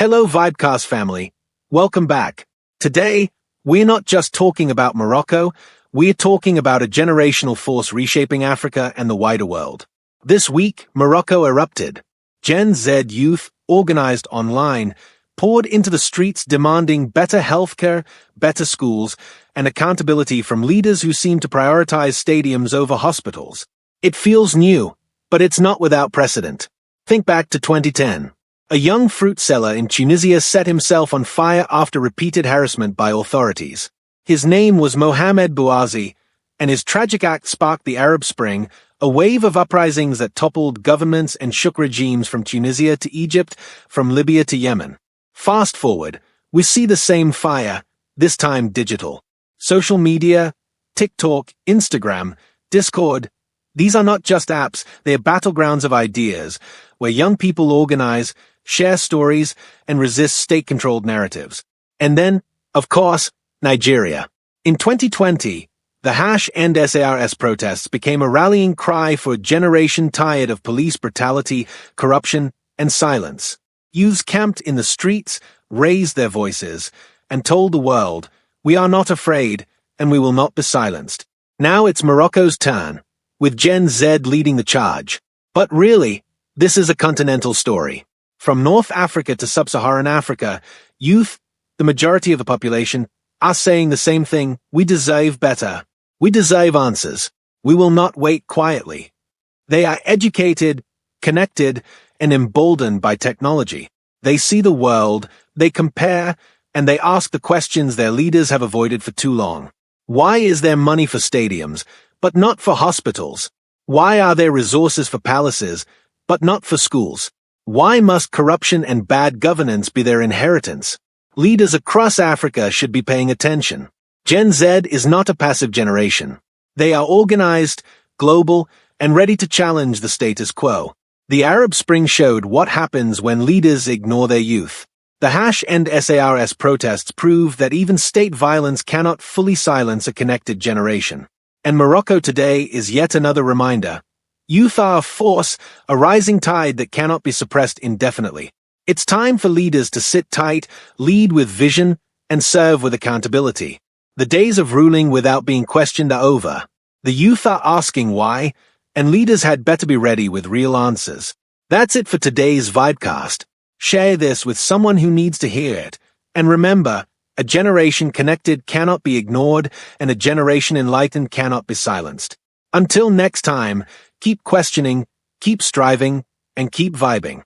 Hello Vibecast family, welcome back. Today, we're not just talking about Morocco, we're talking about a generational force reshaping Africa and the wider world. This week, Morocco erupted. Gen Z youth, organized online, poured into the streets demanding better healthcare, better schools, and accountability from leaders who seem to prioritize stadiums over hospitals. It feels new, but it's not without precedent. Think back to 2010. A young fruit seller in Tunisia set himself on fire after repeated harassment by authorities. His name was Mohamed Bouazi, and his tragic act sparked the Arab Spring, a wave of uprisings that toppled governments and shook regimes from Tunisia to Egypt, from Libya to Yemen. Fast forward, we see the same fire, this time digital. Social media, TikTok, Instagram, Discord, these are not just apps, they are battlegrounds of ideas, where young people organize, share stories, and resist state-controlled narratives. And then, of course, Nigeria. In 2020, the #EndSARS protests became a rallying cry for a generation tired of police brutality, corruption, and silence. Youths camped in the streets, raised their voices, and told the world, "We are not afraid, and we will not be silenced." Now it's Morocco's turn, with Gen Z leading the charge. But really, this is a continental story. From North Africa to Sub-Saharan Africa, youth, the majority of the population, are saying the same thing: we deserve better. We deserve answers. We will not wait quietly. They are educated, connected, and emboldened by technology. They see the world, they compare, and they ask the questions their leaders have avoided for too long. Why is there money for stadiums, but not for hospitals? Why are there resources for palaces, but not for schools? Why must corruption and bad governance be their inheritance? Leaders across Africa should be paying attention. Gen Z is not a passive generation. They are organized, global, and ready to challenge the status quo. The Arab Spring showed what happens when leaders ignore their youth. The #EndSARS protests prove that even state violence cannot fully silence a connected generation. And Morocco today is yet another reminder. Youth are a force, a rising tide that cannot be suppressed indefinitely. It's time for leaders to sit tight, lead with vision, and serve with accountability. The days of ruling without being questioned are over. The youth are asking why, and leaders had better be ready with real answers. That's it for today's Vibecast. Share this with someone who needs to hear it. And remember, a generation connected cannot be ignored, and a generation enlightened cannot be silenced. Until next time, keep questioning, keep striving, and keep vibing.